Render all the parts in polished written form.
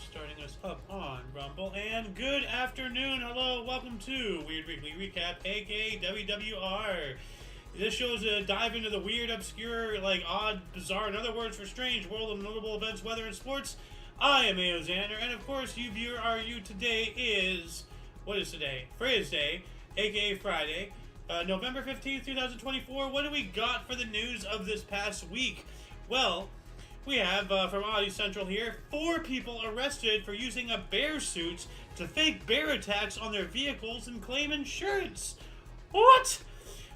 starting us up on Rumble. And good afternoon, hello, welcome to Weird Weekly Recap AKA WWR. This show is a dive into the weird, obscure, odd, bizarre, in other words for strange, world of notable events, weather, and sports. I am A.O. Xander, and of course, you viewer, today is, what is today? Freya's Day, aka Friday, November 15th, 2024. What do we got for the news of this past week? Well, we have, from Audio Central here, 4 people arrested for using a bear suit to fake bear attacks on their vehicles and claim insurance. What?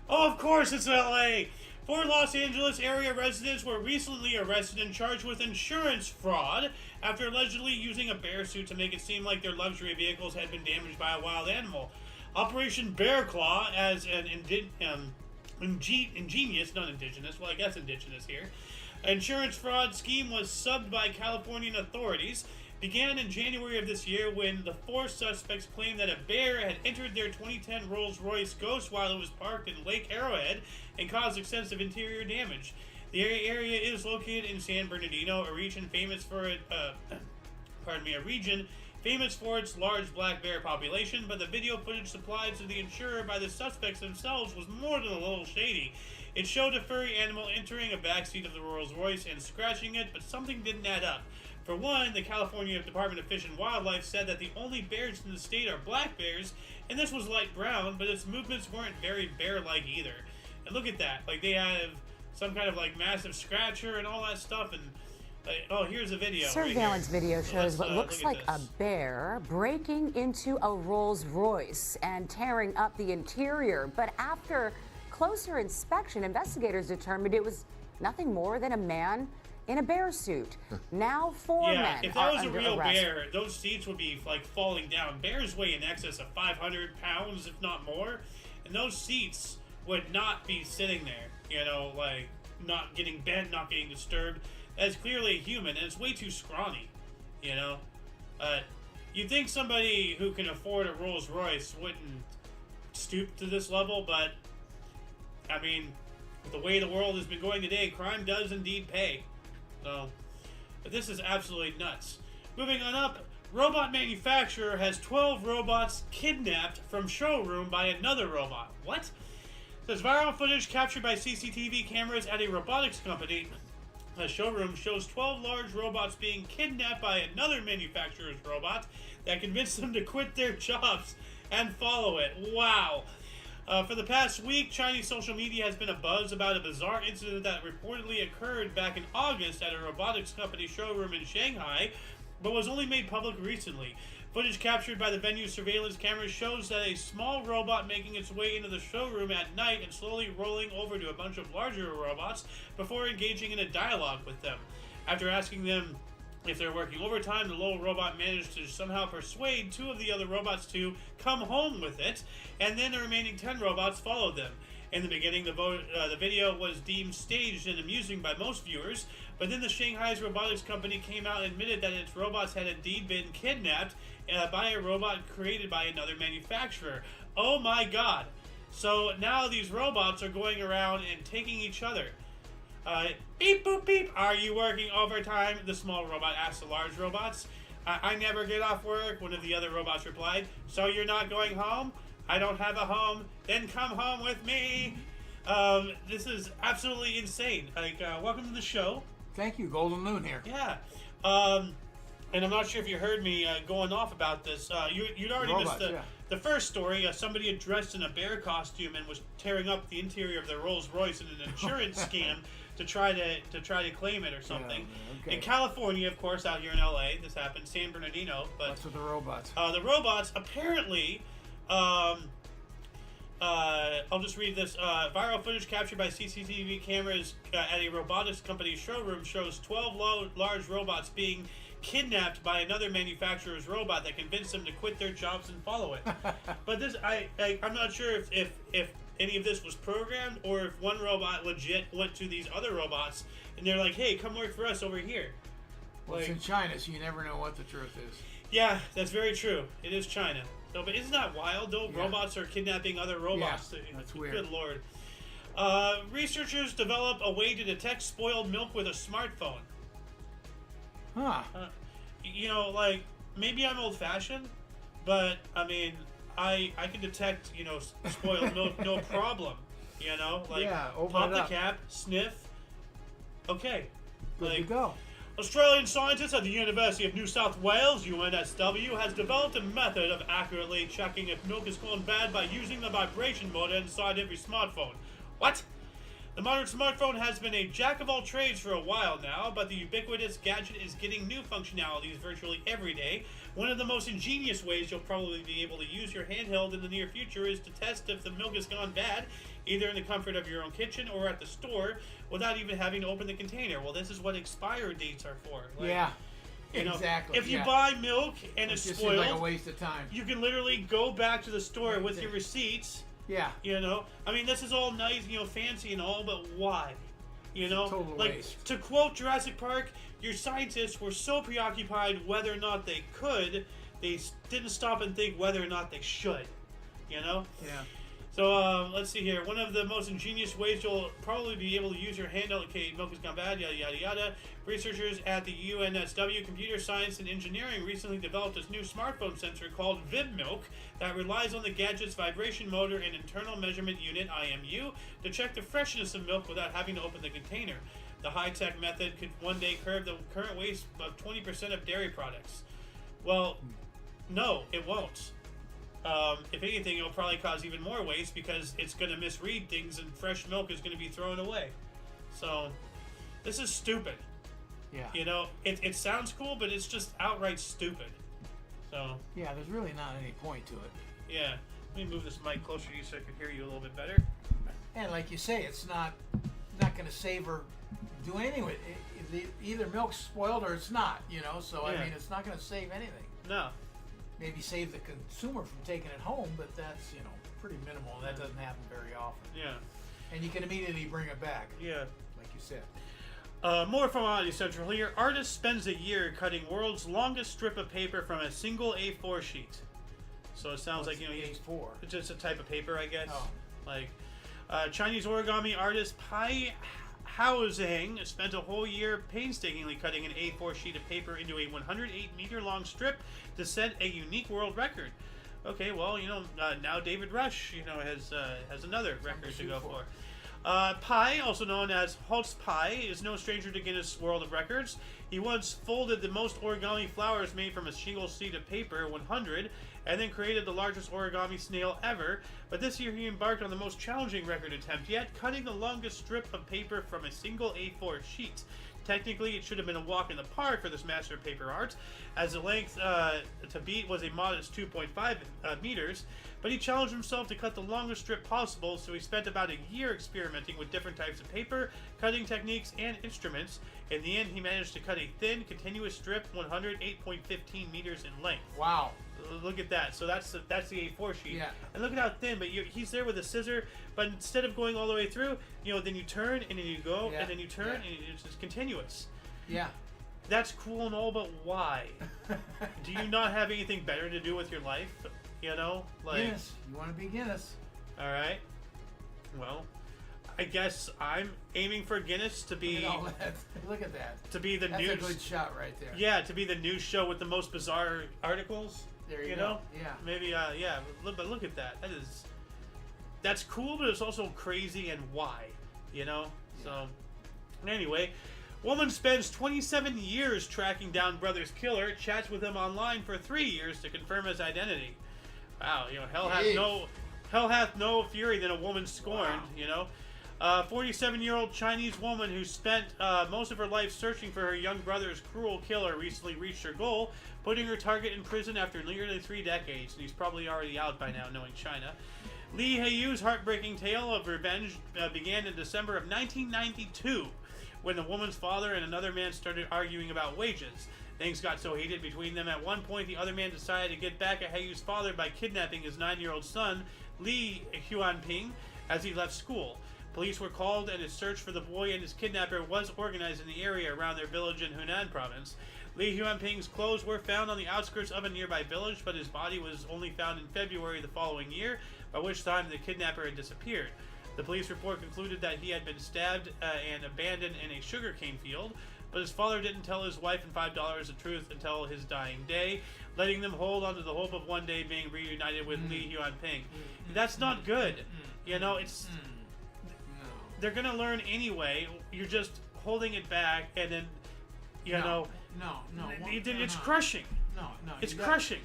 Oh, of course it's LA. 4 Los Angeles area residents were recently arrested and charged with insurance fraud after allegedly using a bear suit to make it seem like their luxury vehicles had been damaged by a wild animal. Operation Bear Claw, as an ingenious, not indigenous, well I guess indigenous here, insurance fraud scheme was subbed by Californian authorities. Began in January of this year when the 4 suspects claimed that a bear had entered their 2010 Rolls-Royce Ghost while it was parked in Lake Arrowhead and caused extensive interior damage. The area is located in San Bernardino, a region famous for its large black bear population, but the video footage supplied to the insurer by the suspects themselves was more than a little shady. It showed a furry animal entering a backseat of the Rolls-Royce and scratching it, but something didn't add up. For one, the California Department of Fish and Wildlife said that the only bears in the state are black bears, and this was light brown, but its movements weren't very bear-like either. And look at that, they have some kind of massive scratcher and all that stuff, and oh, here's a video. Surveillance video shows what looks like a bear breaking into a Rolls-Royce and tearing up the interior. But after closer inspection, investigators determined it was nothing more than a man in a bear suit. Now 4 men if are that was a under real arrest. bear, those seats would be falling down. Bears weigh in excess of 500 pounds, if not more, and those seats would not be sitting there, not getting bent, not getting disturbed. That's clearly a human, and it's way too scrawny, You'd think somebody who can afford a Rolls Royce wouldn't stoop to this level, but, I mean, with the way the world has been going today, crime does indeed pay. So, but this is absolutely nuts. Moving on up, robot manufacturer has 12 robots kidnapped from showroom by another robot. What? It says viral footage captured by CCTV cameras at a robotics company. A showroom shows 12 large robots being kidnapped by another manufacturer's robot that convinced them to quit their jobs and follow it. Wow. For the past week, Chinese social media has been abuzz about a bizarre incident that reportedly occurred back in August at a robotics company showroom in Shanghai, but was only made public recently. Footage captured by the venue's surveillance cameras shows that a small robot making its way into the showroom at night and slowly rolling over to a bunch of larger robots before engaging in a dialogue with them. After asking them if they're working overtime, the little robot managed to somehow persuade 2 of the other robots to come home with it, and then the remaining 10 robots followed them. In the beginning, the video was deemed staged and amusing by most viewers, but then the Shanghai's robotics company came out and admitted that its robots had indeed been kidnapped by a robot created by another manufacturer. Oh my god. So now these robots are going around and taking each other. Beep boop beep, are you working overtime? The small robot asked the large robots. I never get off work, one of the other robots replied. So you're not going home? I don't have a home. Then come home with me. This is absolutely insane. Welcome to the show. Thank you, Golden Moon here. Yeah. And I'm not sure if you heard me going off about this. You'd already Robots, missed the first story. Somebody had dressed in a bear costume and was tearing up the interior of their Rolls Royce in an insurance scam to try to claim it or something. Yeah, okay. In California, of course, out here in LA, this happened. San Bernardino, but what's with the robots? The robots apparently. I'll just read this. Viral footage captured by CCTV cameras at a robotics company showroom shows 12 large robots being kidnapped by another manufacturer's robot that convinced them to quit their jobs and follow it. But this, I'm not sure if any of this was programmed or if one robot legit went to these other robots and they're like, hey, come work for us over here. Well, it's in China, so you never know what the truth is. Yeah, that's very true. It is China. No, but isn't that wild, though? Yeah. Robots are kidnapping other robots. Yeah, that's weird. Good lord. Researchers develop a way to detect spoiled milk with a smartphone. Huh. you know, like, maybe I'm old-fashioned, but, I mean, I can detect, you know, spoiled milk, no problem, you know? Like, Yeah, open pop it the up. cap, sniff, okay. Good Like, to go. Australian scientists at the University of New South Wales, UNSW, has developed a method of accurately checking if milk has gone bad by using the vibration motor inside every smartphone. What? The modern smartphone has been a jack of all trades for a while now, but the ubiquitous gadget is getting new functionalities virtually every day. One of the most ingenious ways you'll probably be able to use your handheld in the near future is to test if the milk has gone bad, either in the comfort of your own kitchen or at the store, without even having to open the container. Well, this is what expiry dates are for. Like, Yeah. you know, Exactly. if you yeah. buy milk and it's just spoiled, seems like a waste of time. you can literally go back to the store Right with there. your receipts. Yeah. You know, I mean, this is all nice, you know, fancy and all, but why? You know, Total like waste. to quote Jurassic Park, your scientists were so preoccupied whether or not they could, they didn't stop and think whether or not they should. You know. Yeah. So let's see here. One of the most ingenious ways you'll probably be able to use your handheld. Okay, milk has gone bad. Yada yada yada. Researchers at the UNSW Computer Science and Engineering recently developed this new smartphone sensor called VibMilk that relies on the gadget's vibration motor and internal measurement unit (IMU) to check the freshness of milk without having to open the container. The high-tech method could one day curb the current waste of 20% of dairy products. Well, no, it won't. If anything, it'll probably cause even more waste because it's going to misread things and fresh milk is going to be thrown away. So, this is stupid. Yeah. You know, it sounds cool, but it's just outright stupid. So, Yeah, there's really not any point to it. yeah. Let me move this mic closer to you so I can hear you a little bit better. And like you say, it's not going to save or do anything with it. Either milk's spoiled or it's not, you know. So Yeah. I mean, it's not going to save anything. No. Maybe save the consumer from taking it home, but that's, you know, pretty minimal. That doesn't happen very often. Yeah. And you can immediately bring it back, Yeah. like you said. More from Oddity Central here. Artist spends a year cutting world's longest strip of paper from a single A4 sheet. So it sounds like, you know, he's A4. it's just a type of paper, I guess. Oh. Like, Chinese origami artist Pai Haozheng spent a whole year painstakingly cutting an A4 sheet of paper into a 108-meter long strip to set a unique world record. Okay, well, you know, now David Rush, you know, has another record to go for. Pai, also known as Holtz Pai, is no stranger to Guinness World of Records. He once folded the most origami flowers made from a single sheet of paper, 100, and then created the largest origami snail ever. But this year he embarked on the most challenging record attempt yet, cutting the longest strip of paper from a single A4 sheet. Technically, it should have been a walk in the park for this master of paper art, as the length to beat was a modest 2.5 meters, but he challenged himself to cut the longest strip possible, so he spent about a year experimenting with different types of paper, cutting techniques, and instruments. In the end, he managed to cut a thin, continuous strip 108.15 meters in length. Wow. Look at that. So that's the A4 sheet. Yeah. And look at how thin, but he's there with a scissor, but instead of going all the way through, you know, then you turn, and then you go, Yeah. and then you turn, Yeah. and it's just continuous. Yeah. That's cool and all, but why? Do you not have anything better to do with your life? You know? Like, Guinness. You want to be Guinness. alright. Well, I guess I'm aiming for Guinness to Look be at all that. Look at that. to be the That's news. a good shot right there. Yeah, to be the news show with the most bizarre articles. There you know? go. Yeah. Maybe, yeah. But look at that. That's cool, but it's also crazy, and why? You know? So, anyway, woman spends 27 years tracking down brother's killer, chats with him online for 3 years to confirm his identity. Wow, you know, hell hath no fury than a woman scorned, Wow. you know? 47-year-old Chinese woman who spent most of her life searching for her young brother's cruel killer recently reached her goal, putting her target in prison after nearly 3 decades, and he's probably already out by now, knowing China. Li Heiyu's heartbreaking tale of revenge began in December of 1992, when the woman's father and another man started arguing about wages. Things got so heated between them at one point the other man decided to get back at Heiyu's father by kidnapping his 9-year-old son, Li Huanping, as he left school. Police were called, and a search for the boy and his kidnapper was organized in the area around their village in Hunan province. Li Huanping's clothes were found on the outskirts of a nearby village, but his body was only found in February the following year, by which time the kidnapper had disappeared. The police report concluded that he had been stabbed and abandoned in a sugarcane field, but his father didn't tell his wife and $5 the truth until his dying day, letting them hold on to the hope of one day being reunited with Li Yuanping. That's not good. You know, it's... They're going to learn anyway. You're just holding it back, and then, you know... It's crushing. It's crushing.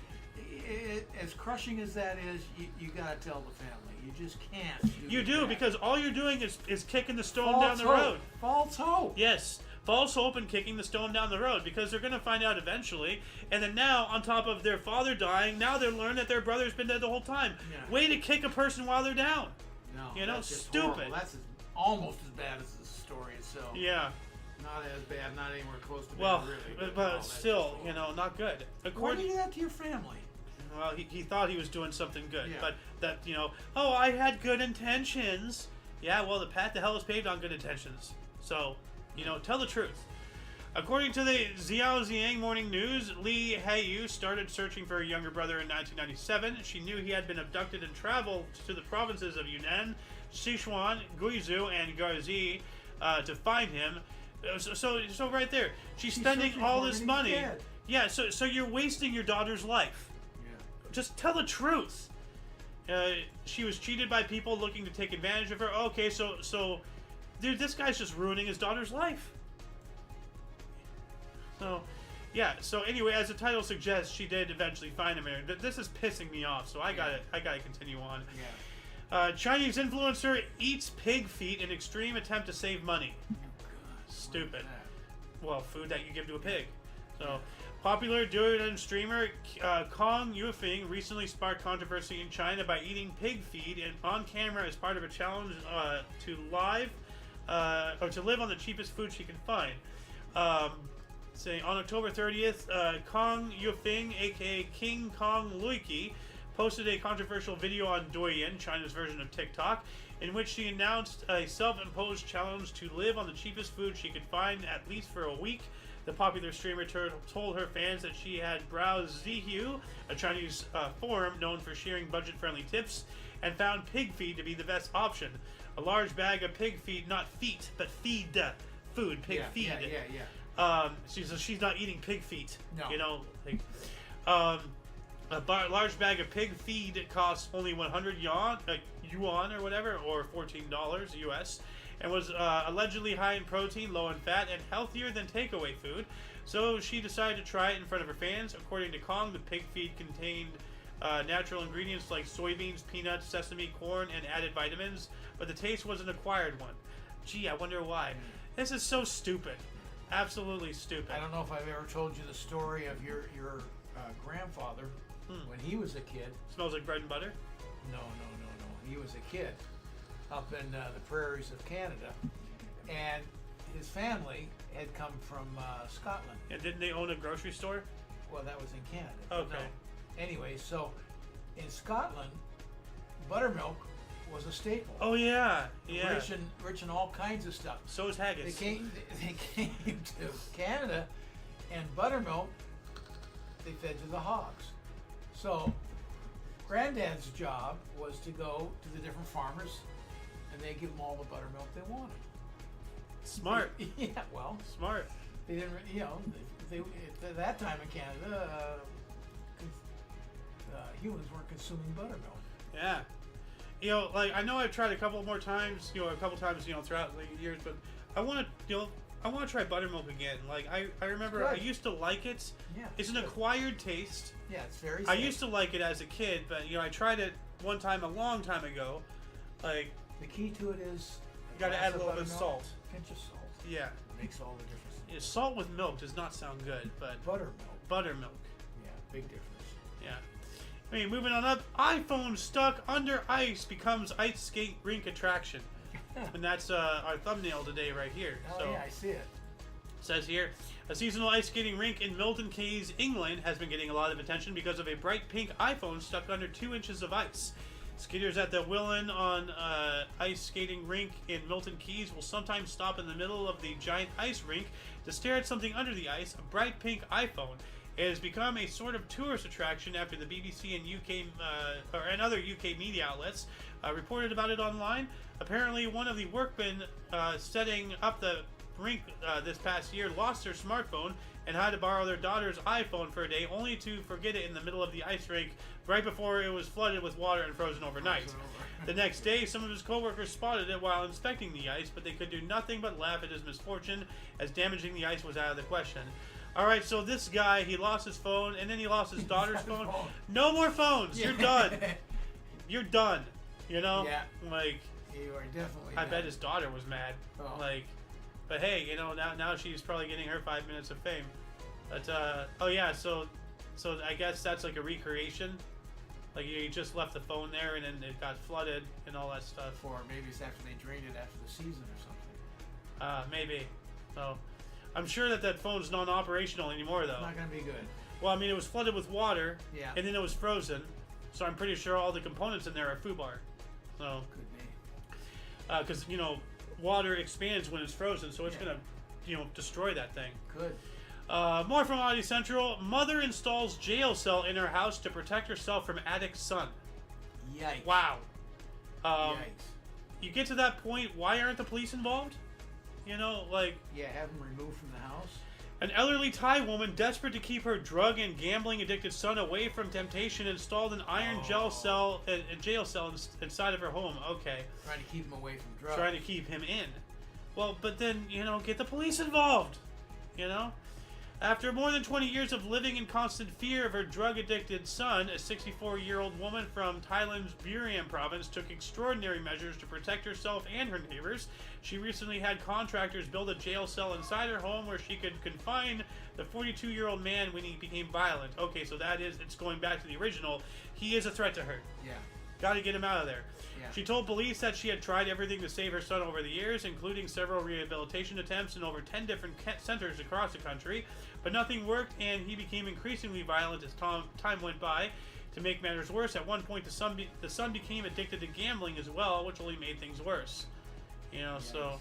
As crushing as that is, you got to tell the family. You just can't. You do, because all you're doing is kicking the stone down the road. False hope. Yes. False hope and kicking the stone down the road, because they're going to find out eventually. And then now, on top of their father dying, now they learn that their brother's been dead the whole time. Yeah. Way to kick a person while they're down. No, you know, that's just stupid. Horrible. That's almost as bad as the story itself. Yeah. Not as bad, not anywhere close to bad, really. But still, you know, not good. Why do you do that to your family? Well, he thought he was doing something good, yeah. But that, you know, oh, I had good intentions. Yeah, well, the path to hell is paved on good intentions. So, you know, tell the truth. According to the Zhejiang Morning News, Li Haiyu started searching for her younger brother in 1997. She knew he had been abducted and traveled to the provinces of Yunnan, Sichuan, Guizhou, and Guangxi to find him. So right there, she's spending all this money. Dead. Yeah, so you're wasting your daughter's life. Just tell the truth. She was cheated by people looking to take advantage of her. Okay, so, dude, this guy's just ruining his daughter's life. So, yeah. So anyway, as the title suggests, she did eventually find him. But this is pissing me off. So I gotta continue on. Yeah. Chinese influencer eats pig feet in extreme attempt to save money. Oh, God. Stupid. Well, food that you give to a pig. So. Popular Douyin streamer Kong Yufeng recently sparked controversy in China by eating pig feed on camera as part of a challenge to live on the cheapest food she can find. Saying on October 30th, Kong Yufeng, aka King Kong Luiki, posted a controversial video on Douyin, China's version of TikTok, in which she announced a self-imposed challenge to live on the cheapest food she could find at least for a week. The popular streamer told her fans that she had browsed Zhihu, a Chinese forum known for sharing budget-friendly tips, and found pig feed to be the best option. A large bag of pig feed, not feet, but feed, food, pig feed. She's not eating pig feet. No. You know, like, a large bag of pig feed costs only 100 yuan or whatever, or $14 US. And was allegedly high in protein, low in fat, and healthier than takeaway food. So she decided to try it in front of her fans. According to Kong, the pig feed contained natural ingredients like soybeans, peanuts, sesame, corn, and added vitamins, but the taste was an acquired one. Gee, I wonder why. This is so stupid. Absolutely stupid. I don't know if I've ever told you the story of your grandfather when he was a kid. Smells like bread and butter? No. He was a kid up in the prairies of Canada, and his family had come from Scotland. And didn't they own a grocery store? Well, that was in Canada. Okay. No. Anyway, so in Scotland, buttermilk was a staple. Oh yeah. Rich in all kinds of stuff. So is haggis. They came to Canada, and buttermilk they fed to the hogs. So Granddad's job was to go to the different farmers, and they give them all the buttermilk they wanted. Smart. Yeah, well, smart. They didn't, they at that time in Canada, humans weren't consuming buttermilk. Yeah. Like, I know I've tried a couple more times, throughout the years, but I want to try buttermilk again. Like, I remember I used to like it. Yeah. It's an acquired taste. Yeah, it's very I used to like it as a kid, but, I tried it one time a long time ago. Like, the key to it is you got to add a little bit of salt. Pinch of salt. Yeah. It makes all the difference. Yeah, salt with milk does not sound good, but Buttermilk. Yeah, big difference. Yeah. I mean, moving on up, iPhone stuck under ice becomes ice skate rink attraction. And that's our thumbnail today right here. Oh, yeah, I see it. It says here, a seasonal ice skating rink in Milton Keynes, England has been getting a lot of attention because of a bright pink iPhone stuck under 2 inches of ice. Skaters at the Woden on ice skating rink in Milton Keynes will sometimes stop in the middle of the giant ice rink to stare at something under the ice, a bright pink iPhone. It has become a sort of tourist attraction after the BBC and and other UK media outlets reported about it online. Apparently, one of the workmen setting up the rink this past year lost their smartphone and had to borrow their daughter's iPhone for a day, only to forget it in the middle of the ice rink right before it was flooded with water and frozen overnight. The next day, some of his coworkers spotted it while inspecting the ice, but they could do nothing but laugh at his misfortune, as damaging the ice was out of the question. All right, so this guy, he lost his phone, and then he lost his daughter's phone. No more phones. You're done. You're done. You know? Yeah. Like, you are definitely I done. bet his daughter was mad. Oh. Like, but hey, you know, now she's probably getting her 5 minutes of fame. But oh yeah, so I guess that's like a recreation. Like you just left the phone there and then it got flooded and all that stuff. Or maybe it's after they drained it after the season or something. Maybe. So I'm sure that phone's non-operational anymore though. It's not gonna be good. Well, I mean, it was flooded with water. Yeah. And then it was frozen. So I'm pretty sure all the components in there are FUBAR. So. Could be. Because you know, water expands when it's frozen, so it's gonna, you know, destroy that thing. Could. More from Oddity Central. Mother installs jail cell in her house to protect herself from addict son. Yikes. Wow. Yikes. You get to that point, why aren't the police involved? You know, like... Yeah, have them removed from the house. An elderly Thai woman, desperate to keep her drug and gambling addicted son away from temptation, installed an iron jail cell inside of her home. Okay. Trying to keep him away from drugs. Trying to keep him in. Well, but then, you know, get the police involved. You know? After more than 20 years of living in constant fear of her drug-addicted son, a 64-year-old woman from Thailand's Buriram province took extraordinary measures to protect herself and her neighbors. She recently had contractors build a jail cell inside her home where she could confine the 42-year-old man when he became violent. Okay, so it's going back to the original. He is a threat to her. Yeah. Got to get him out of there. Yeah. She told police that she had tried everything to save her son over the years, including several rehabilitation attempts in over 10 different centers across the country, but nothing worked, and he became increasingly violent as time went by. To make matters worse, at one point the son became addicted to gambling as well, which only made things worse. You know, so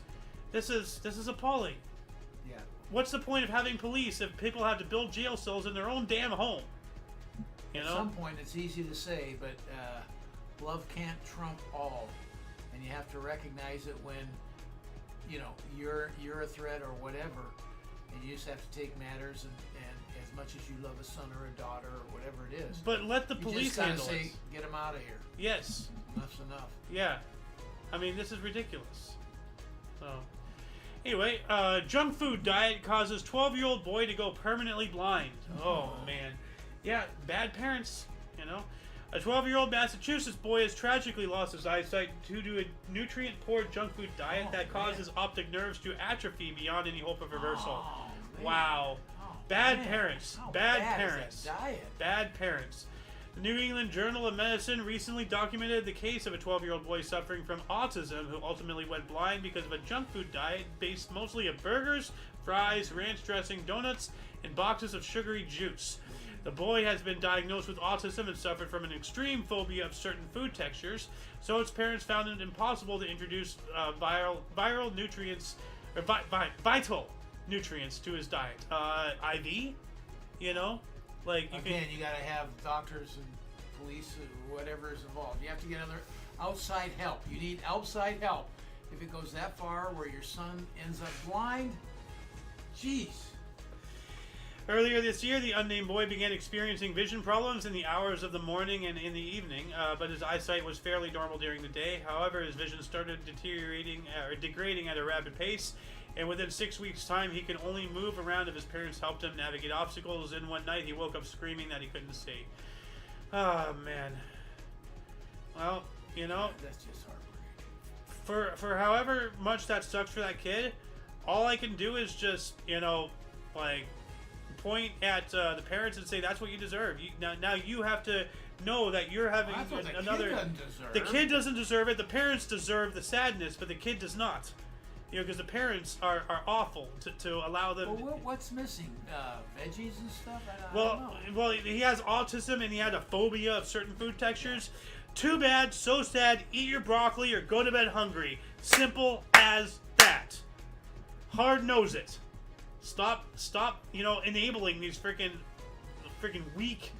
this is appalling. Yeah. What's the point of having police if people have to build jail cells in their own damn home? You know? At some point, it's easy to say, but love can't trump all, and you have to recognize it when, you know, you're a threat or whatever, and you just have to take matters and as much as you love a son or a daughter or whatever it is. But let the police handle it. Get him out of here. Yes. Enough's enough. Yeah. I mean, this is ridiculous. So, anyway, junk food diet causes 12-year-old boy to go permanently blind. Oh, man. Yeah, bad parents, you know. A 12-year-old Massachusetts boy has tragically lost his eyesight due to a nutrient-poor junk food diet that causes optic nerves to atrophy beyond any hope of reversal. Wow. Bad parents. Bad parents. Bad parents. The New England Journal of Medicine recently documented the case of a 12-year-old boy suffering from autism who ultimately went blind because of a junk food diet based mostly of burgers, fries, ranch dressing, donuts, and boxes of sugary juice. The boy has been diagnosed with autism and suffered from an extreme phobia of certain food textures, so its parents found it impossible to introduce viral nutrients, or vital nutrients to his diet. IV, you know? Like you gotta have doctors and police or whatever is involved. You have to get other outside help. You need outside help. If it goes that far where your son ends up blind, jeez. Earlier this year, the unnamed boy began experiencing vision problems in the hours of the morning and in the evening, but his eyesight was fairly normal during the day. However, his vision started degrading at a rapid pace, and within 6 weeks' time, he could only move around if his parents helped him navigate obstacles. And one night, he woke up screaming that he couldn't see. Oh, man. Well, you know, that's just heartbreaking. For however much that sucks for that kid, all I can do is just, you know, like, point at the parents and say that's what you deserve. Now you have to know that you're having another. The kid doesn't deserve it. The parents deserve the sadness, but the kid does not. You know, because the parents are awful to allow them. Well, what's missing? Veggies and stuff. I don't know. Well, he has autism and he had a phobia of certain food textures. Too bad, so sad. Eat your broccoli or go to bed hungry. Simple as that. Hard nose it. Stop, you know, enabling these freaking weak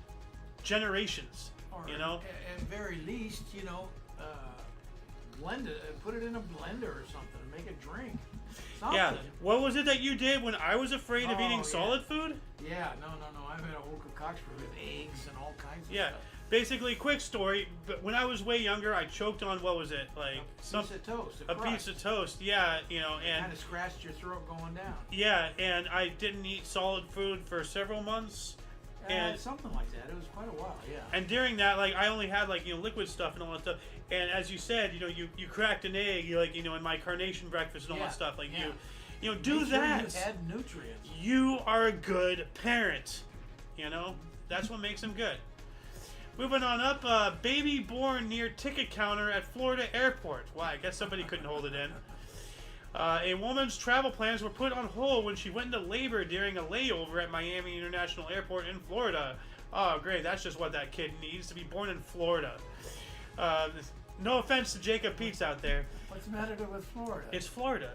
generations, or you know? At very least, you know, blend it, put it in a blender or something, and make a drink. Something. Yeah. What was it that you did when I was afraid of eating solid food? Yeah, no. I made a whole concoction with eggs and all kinds of stuff. Basically, quick story. But when I was way younger, I choked on what was it like a piece of toast. A piece of toast. Yeah, you know, and kind of scratched your throat going down. Yeah, and I didn't eat solid food for several months. And something like that. It was quite a while. Yeah. And during that, like, I only had like liquid stuff and all that stuff. And as you said, you cracked an egg, in my carnation breakfast and all that stuff. Like do Make sure that. You had nutrients. You are a good parent. That's what makes them good. Moving on up, baby born near ticket counter at Florida airport. Why? I guess somebody couldn't hold it in. A woman's travel plans were put on hold when she went into labor during a layover at Miami International Airport in Florida. Oh, great. That's just what that kid needs, to be born in Florida. No offense to Jacob Peets out there. What's the matter with Florida? It's Florida.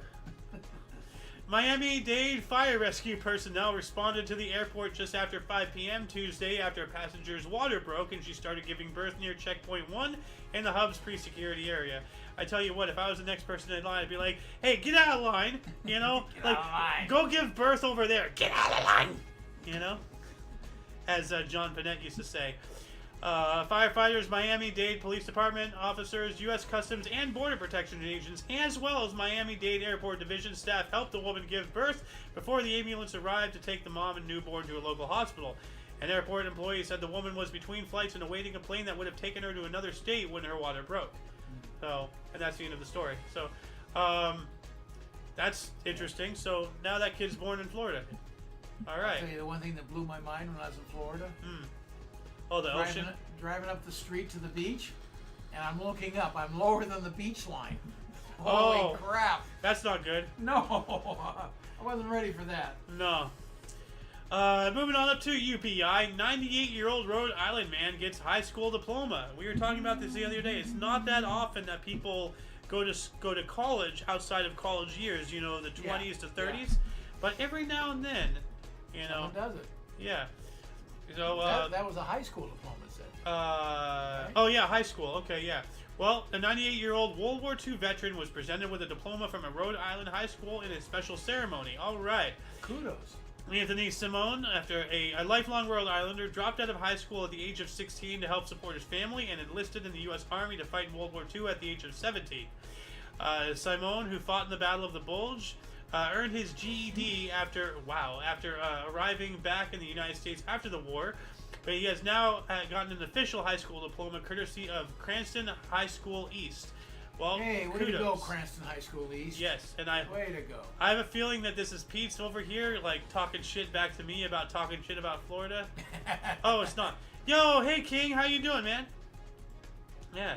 Miami-Dade fire rescue personnel responded to the airport just after 5 p.m. Tuesday after a passenger's water broke and she started giving birth near checkpoint 1 in the hub's pre-security area. I tell you what, if I was the next person in line, I'd be like, hey, get out of line, Get out of line. Go give birth over there. Get out of line, as John Panette used to say. Firefighters, Miami-Dade Police Department officers, U.S. Customs and Border Protection agents, as well as Miami-Dade Airport Division staff helped the woman give birth before the ambulance arrived to take the mom and newborn to a local hospital. An airport employee said the woman was between flights and awaiting a plane that would have taken her to another state when her water broke. So, and that's the end of the story. So, that's interesting. So, now that kid's born in Florida. All right. I'll tell you the one thing that blew my mind when I was in Florida. Oh, the ocean? Driving up the street to the beach, and I'm looking up. I'm lower than the beach line. Oh, holy crap. That's not good. No, I wasn't ready for that. No. Moving on up to UPI, 98-year-old Rhode Island man gets high school diploma. We were talking about this the other day. It's not that often that people go to college outside of college years, the 20s to 30s. Yeah. But every now and then, someone does it. Yeah. So that was a high school diploma, it said. Right? Oh yeah, high school. Okay, yeah. Well, a 98-year-old World War II veteran was presented with a diploma from a Rhode Island high school in a special ceremony. All right. Kudos. Anthony Simone, after a lifelong Rhode Islander, dropped out of high school at the age of 16 to help support his family and enlisted in the U.S. Army to fight in World War II at the age of 17. Simone, who fought in the Battle of the Bulge, earned his GED after arriving back in the United States after the war, but he has now gotten an official high school diploma courtesy of Cranston High School East. Well, hey, way to go, Cranston High School East. Yes, and way to go. I have a feeling that this is Pete's over here, like talking shit back to me about talking shit about Florida. Oh, it's not. Yo, hey King, how you doing, man? Yeah.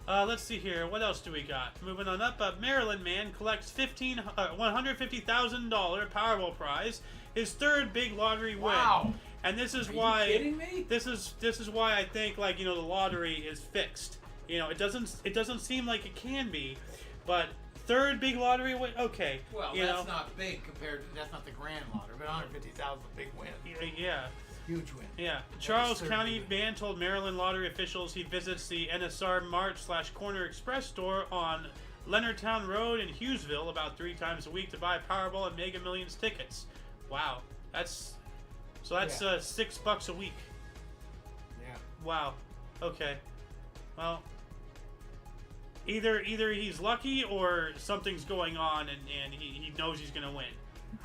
Let's see here. What else do we got? Moving on up, Maryland man collects $150,000 Powerball prize, his third big lottery win. Wow! And this is Are why. you kidding me? This is why I think the lottery is fixed. It doesn't seem like it can be, but third big lottery win. Okay. Well, that's not big compared to that's not the grand lottery, but $150,000 is a big win. Yeah. Huge win. Yeah. Charles County man told Maryland lottery officials he visits the NSR Mart/Corner Express store on Leonardtown Road in Hughesville about 3 times a week to buy Powerball and Mega Millions tickets. Wow. That's $6 a week. Yeah. Wow. Okay. Well, either he's lucky or something's going on and he knows he's gonna win.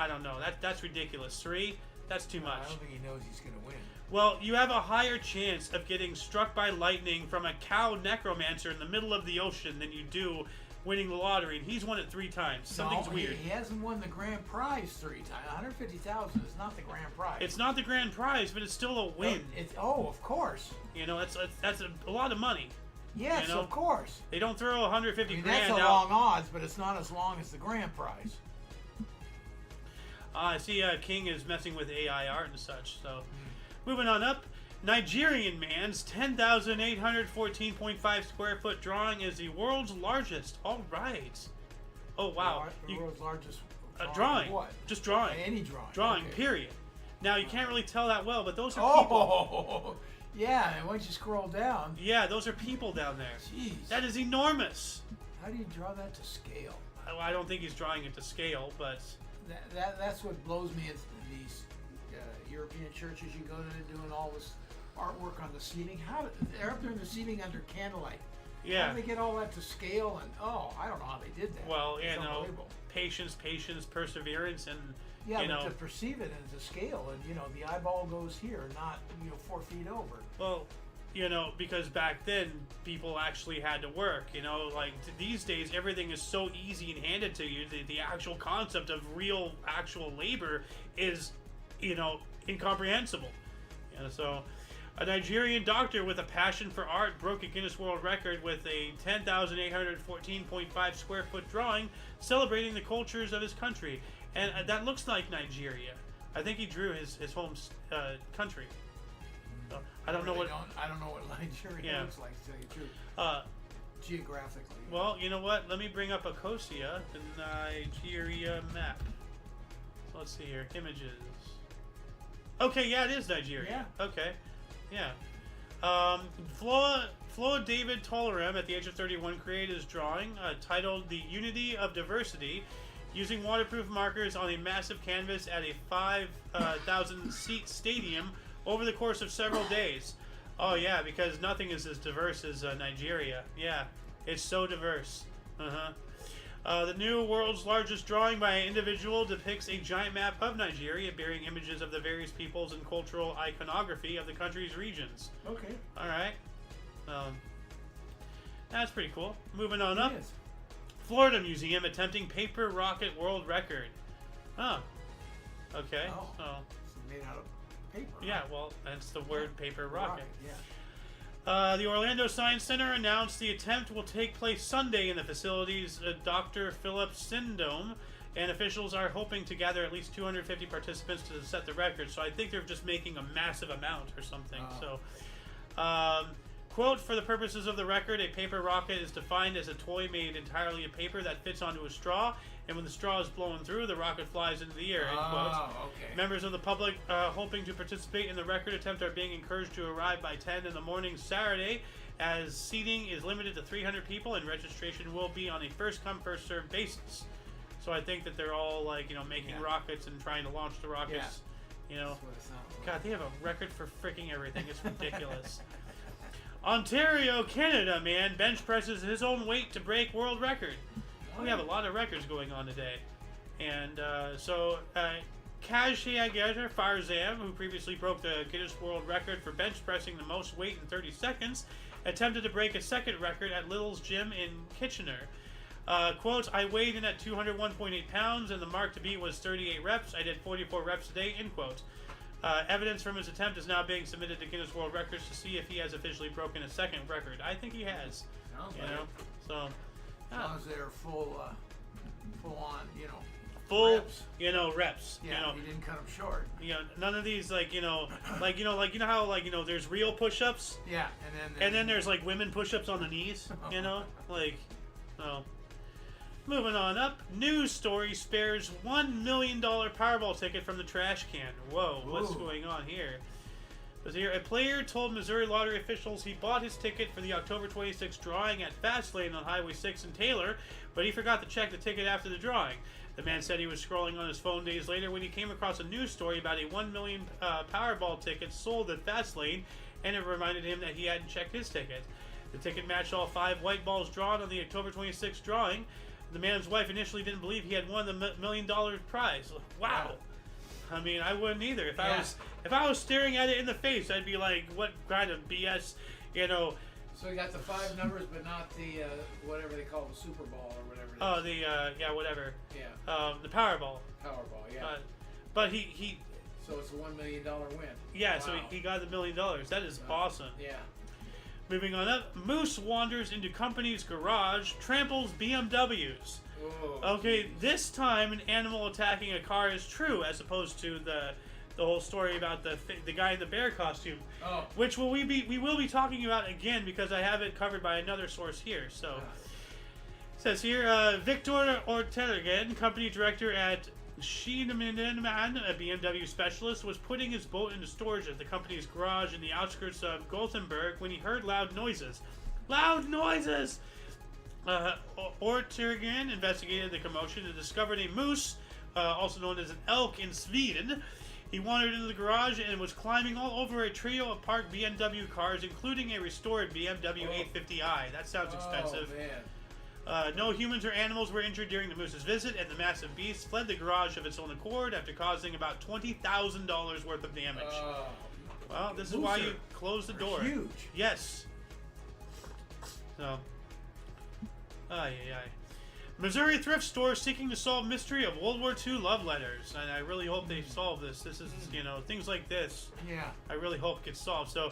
I don't know. That's ridiculous. 3? That's too much. I don't think he knows he's going to win. Well, you have a higher chance of getting struck by lightning from a cow necromancer in the middle of the ocean than you do winning the lottery, and he's won it 3 times. Something's weird. He hasn't won the grand prize 3 times. $150,000 is not the grand prize. It's not the grand prize, but it's still a win. Of course. That's a lot of money. Yes, of course. They don't throw 150 grand that's out. a long odds, but it's not as long as the grand prize. I see King is messing with AI art and such. So, moving on up, Nigerian man's 10,814.5 square foot drawing is the world's largest. All right. Oh wow. The world's largest drawing. What? Just drawing. Any drawing. Drawing. Okay. Period. Now you can't really tell that well, but those are people. Oh, yeah. And once you scroll down. Yeah, those are people down there. Jeez. That is enormous. How do you draw that to scale? I don't think he's drawing it to scale, but That's what blows me. It's these European churches you go to doing all this artwork on the ceiling. How they're up there in the ceiling under candlelight? yeah. How do they get all that to scale? And I don't know how they did that. Well, It's you know, unbelievable. patience, perseverance, and Yeah, you but know, to perceive it and to scale, and the eyeball goes here, not 4 feet over. well, you know, because back then people actually had to work. You know, like these days everything is so easy and handed to you. The actual concept of real actual labor is, incomprehensible. So, a Nigerian doctor with a passion for art broke a Guinness World Record with a 10,814.5 square foot drawing celebrating the cultures of his country, and that looks like Nigeria. I think he drew his home country. So, I don't know what Nigeria looks like, to tell you the truth. Geographically. Well, you know what? Let me bring up Ecosia, the Nigeria map. So let's see here. Images. Okay, yeah, it is Nigeria. Yeah. Okay. Yeah. Flo David Tolerem, at the age of 31, created his drawing titled The Unity of Diversity using waterproof markers on a massive canvas at a 5,000-seat stadium over the course of several days. Oh, yeah, because nothing is as diverse as Nigeria. Yeah, it's so diverse. The new world's largest drawing by an individual depicts a giant map of Nigeria bearing images of the various peoples and cultural iconography of the country's regions. Okay. All right. That's pretty cool. Moving on up. It is. Florida Museum attempting paper rocket world record. Oh. Okay. Oh. So, It's made out of paper. yeah, Right? well, that's the word paper rocket. Yeah. The Orlando Science Center announced the attempt will take place Sunday in the facility's Dr. Philip Syndome, and officials are hoping to gather at least 250 participants to set the record. So I think they're just making a massive amount or something. So, quote, for the purposes of the record, a paper rocket is defined as a toy made entirely of paper that fits onto a straw, and when the straw is blown through, the rocket flies into the air, end quote. Okay. Members of the public hoping to participate in the record attempt are being encouraged to arrive by 10 in the morning Saturday, as seating is limited to 300 people and registration will be on a first-come, first-served basis. So I think that they're all making rockets and trying to launch the rockets. That's what it sounds like. God, they have a record for freaking everything. It's ridiculous. Ontario, Canada, man, bench presses his own weight to break world record. We have a lot of records going on today. And Kajhiager Farzam, who previously broke the Guinness World Record for bench pressing the most weight in 30 seconds, attempted to break a second record at Little's Gym in Kitchener. Quote, I weighed in at 201.8 pounds, and the mark to beat was 38 reps. I did 44 reps a day, end quote. Evidence from his attempt is now being submitted to Guinness World Records to see if he has officially broken a second record. I think he has. Sounds You like know? it. So, As long as they're full on, full, reps. reps. Yeah, he didn't cut them short. None of these how there's real push-ups, Yeah, and then there's like women push-ups on the knees. Moving on up, news story spares $1 million Powerball ticket from the trash can. Whoa, what's Ooh. going on here? Was here a player told Missouri lottery officials he bought his ticket for the October 26th drawing at Fastlane on Highway 6 in Taylor, but he forgot to check the ticket after the drawing. The man said he was scrolling on his phone days later when he came across a news story about a $1 million Powerball ticket sold at Fastlane, and it reminded him that he hadn't checked his ticket. The ticket matched all 5 white balls drawn on the October 26th drawing. The man's wife initially didn't believe he had won the $1 million prize. Wow. I mean, I wouldn't either. If I was staring at it in the face, I'd be like, "What kind of BS?" So you got the 5 numbers, but not the whatever they call the Super Bowl or whatever. Oh, the whatever. Yeah. The Powerball. Powerball. Yeah. But he. So it's a $1 million win. Yeah. Wow. So he got the $1 million. That is awesome. Yeah. Moving on up, moose wanders into company's garage, tramples BMWs. Whoa. Okay, this time an animal attacking a car is true, as opposed to the whole story about the guy in the bear costume, which we will be talking about again because I have it covered by another source here. So, it says here, Victor Ortega, company director at Schiedemann, a BMW specialist, was putting his boat into storage at the company's garage in the outskirts of Gothenburg when he heard loud noises. Loud noises! Ortegen investigated the commotion and discovered a moose, also known as an elk in Sweden. He wandered into the garage and was climbing all over a trio of parked BMW cars, including a restored BMW 850i. That sounds expensive. Man. No humans or animals were injured during the moose's visit, and the massive beast fled the garage of its own accord after causing about $20,000 worth of damage. Well, this is why you close the door. Huge. Yes. So. Missouri thrift store seeking to solve mystery of World War II love letters, and I really hope they solve this. This is, things like this. Yeah. I really hope gets solved. So,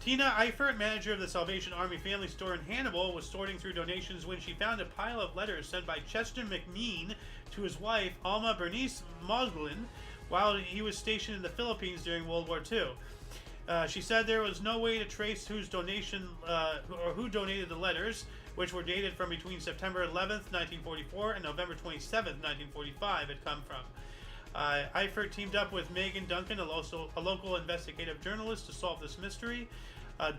Tina Eifert, manager of the Salvation Army family store in Hannibal, was sorting through donations when she found a pile of letters sent by Chester McMean to his wife, Alma Bernice Moslin, while he was stationed in the Philippines during World War II. She said there was no way to trace whose donation or who donated the letters, which were dated from between September 11th, 1944 and November 27th, 1945, had come from. Eifert teamed up with Megan Duncan, a local investigative journalist, to solve this mystery.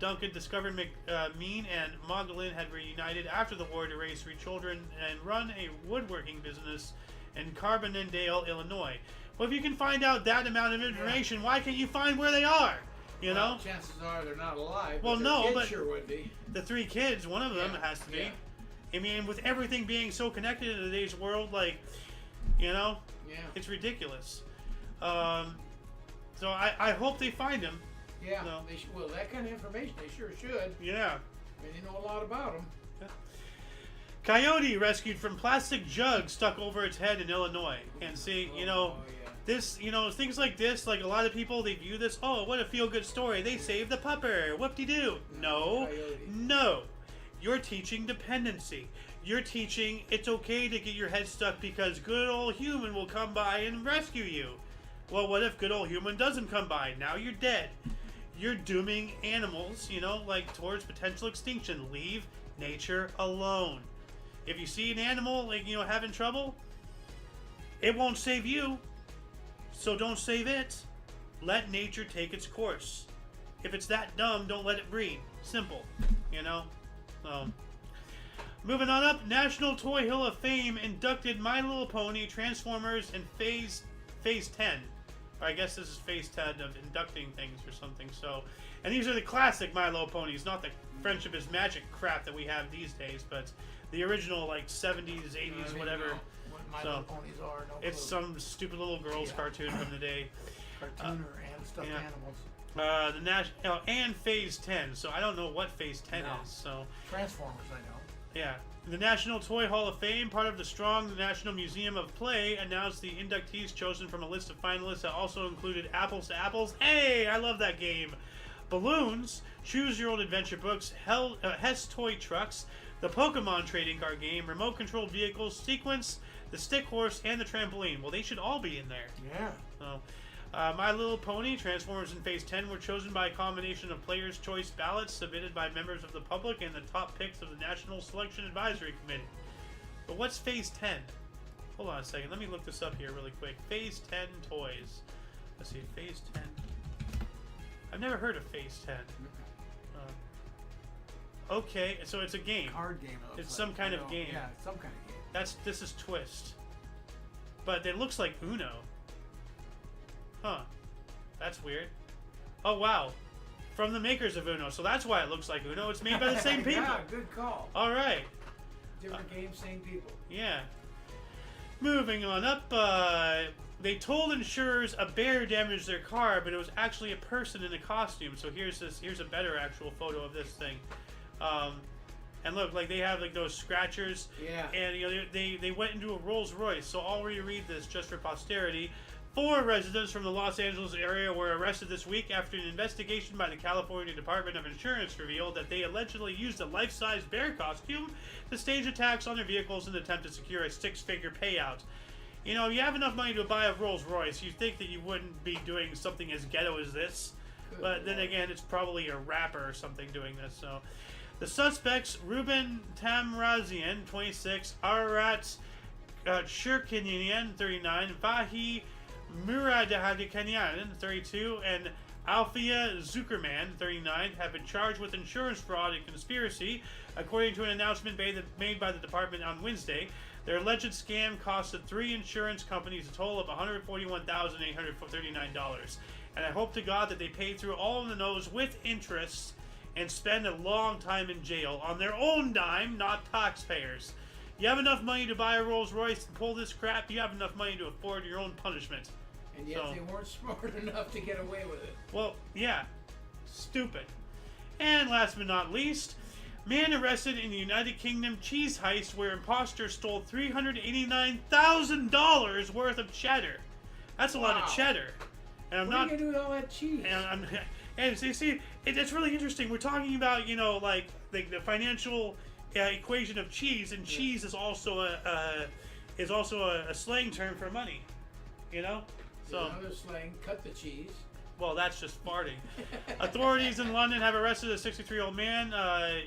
Duncan discovered McMean and Magdalene had reunited after the war to raise 3 children and run a woodworking business in Carbondale, Illinois. Well, if you can find out that amount of information, why can't you find where they are? You know? Chances are they're not alive. Well, but no, kids but sure would be. The 3 kids, one of them has to be. Yeah. I mean, with everything being so connected in today's world, it's ridiculous. So I hope they find him. Yeah. So. Well, that kind of information they sure should. Yeah. I mean, they know a lot about them. Yeah. Coyote rescued from plastic jug stuck over its head in Illinois. And see, this, things like this, like a lot of people, they view this, oh, what a feel-good story. They saved the pupper. Whoop-de-doo. No. You're teaching dependency. You're teaching it's okay to get your head stuck because good old human will come by and rescue you. Well, what if good old human doesn't come by? Now you're dead. You're dooming animals, towards potential extinction. Leave nature alone. If you see an animal, having trouble, it won't save you. So don't save it. Let nature take its course. If it's that dumb, don't let it breed. Simple. Moving on up, National Toy Hill of Fame inducted My Little Pony, Transformers, and Phase 10. Or I guess this is Phase 10 of inducting things or something. So, and these are the classic My Little Ponies, not the Friendship is Magic crap that we have these days, but the original 70s, 80s, whatever. What My Little Ponies are. No it's clue. some stupid little girls cartoon from the day. Cartooner and stuffed animals. The national and Phase 10. So I don't know what Phase 10 is. So Transformers, I know. Yeah. The National Toy Hall of Fame, part of the Strong National Museum of Play, announced the inductees chosen from a list of finalists that also included Apples to Apples. Hey, I love that game. Balloons, Choose Your Own Adventure books, Hess Toy Trucks, the Pokemon trading card game, remote controlled vehicles, Sequence, the Stick Horse, and the Trampoline. Well, they should all be in there. Yeah. So, My Little Pony, Transformers, and Phase 10 were chosen by a combination of players' choice ballots submitted by members of the public and the top picks of the National Selection Advisory Committee. But what's Phase 10? Hold on a second. Let me look this up here really quick. Phase 10 toys. Let's see. Phase 10. I've never heard of Phase 10. Okay, so it's a game. Card game. It's some kind of game. Yeah, some kind of game. This is Twist. But it looks like Uno. Huh. That's weird. Oh, wow. From the makers of Uno. So that's why it looks like Uno. It's made by the same people. Yeah, good call. All right. Different game, same people. Yeah. Moving on up, they told insurers a bear damaged their car, but it was actually a person in a costume. So here's a better actual photo of this thing. And look, they have those scratchers. Yeah. And they went into a Rolls Royce. So I'll reread this just for posterity. 4 residents from the Los Angeles area were arrested this week after an investigation by the California Department of Insurance revealed that they allegedly used a life-size bear costume to stage attacks on their vehicles in an attempt to secure a 6-figure payout. If you have enough money to buy a Rolls Royce, you'd think that you wouldn't be doing something as ghetto as this. But then again, it's probably a rapper or something doing this. So, the suspects, Ruben Tamrazian, 26, Ararat Shirkinian, 39, Vahi Muradhadikanyan, 32, and Althea Zuckerman, 39, have been charged with insurance fraud and conspiracy, according to an announcement made by the department on Wednesday. Their alleged scam costed 3 insurance companies a total of $141,839. And I hope to God that they pay through all of the nose with interest and spend a long time in jail on their own dime, not taxpayers. You have enough money to buy a Rolls Royce and pull this crap, you have enough money to afford your own punishment. And yet they weren't smart enough to get away with it. Well, yeah. Stupid. And last but not least, man arrested in the United Kingdom cheese heist where imposters stole $389,000 worth of cheddar. That's a lot of cheddar. And what are you going to do with all that cheese? And so you see, it's really interesting. We're talking about, the financial equation of cheese, and cheese is also a slang term for money. So another slang, cut the cheese. Well, that's just farting. Authorities in London have arrested a 63-year-old man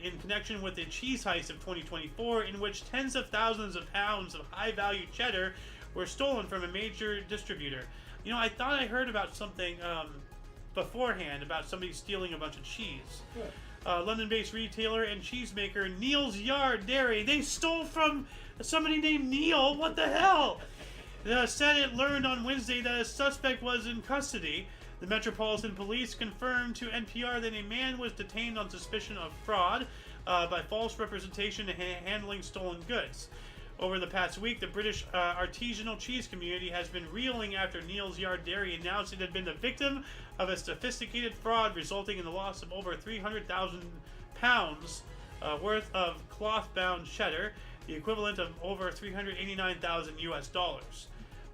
in connection with the cheese heist of 2024, in which tens of thousands of pounds of high-value cheddar were stolen from a major distributor. I thought I heard about something beforehand about somebody stealing a bunch of cheese. Yeah. London-based retailer and cheesemaker Neil's Yard Dairy. They stole from somebody named Neil. What the hell? The Senate learned on Wednesday that a suspect was in custody. The Metropolitan Police confirmed to NPR that a man was detained on suspicion of fraud by false representation and handling stolen goods. Over the past week, the British artisanal cheese community has been reeling after Neil's Yard Dairy announced it had been the victim of a sophisticated fraud resulting in the loss of over 300,000 pounds worth of cloth-bound cheddar, the equivalent of over $389,000 US.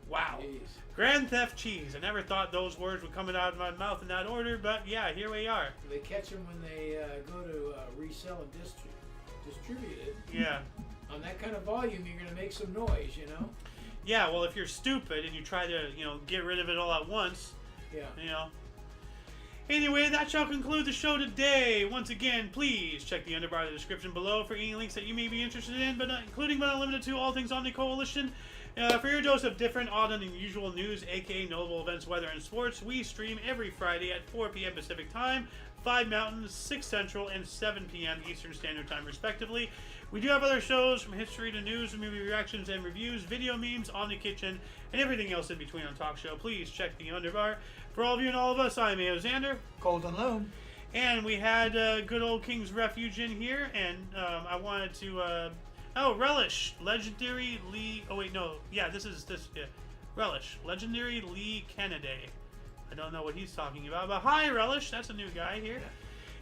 Wow. Jeez. Grand theft cheese. I never thought those words would come out of my mouth in that order, but yeah, here we are. They catch them when they go to resell and distribute it. Yeah. On that kind of volume, you're going to make some noise, Yeah, well, if you're stupid and you try to, get rid of it all at once. Yeah. Anyway, that shall conclude the show today. Once again, please check the underbar of the description below for any links that you may be interested in, including but not limited to all things Omni Coalition. For your dose of different, odd, and unusual news, aka notable events, weather, and sports, we stream every Friday at 4 p.m. Pacific Time, 5 Mountain, 6 Central, and 7 p.m. Eastern Standard Time, respectively. We do have other shows from history to news, movie reactions and reviews, video memes, Omni Kitchen, and everything else in between on Talk Show. Please check the underbar. For all of you and all of us, I'm A.O. Xander. Golden Loom. And we had good old King's Refuge in here, and I wanted to... Relish, legendary Lee. Oh wait, no. Yeah, Relish, legendary Lee Kennedy. I don't know what he's talking about, but hi, Relish. That's a new guy here.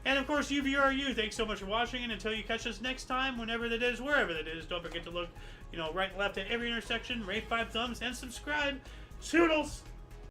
And of course, UVRU. Thanks so much for watching, and until you catch us next time, whenever that is, wherever that is, don't forget to look, right and left at every intersection, rate 5 thumbs, and subscribe. Toodles.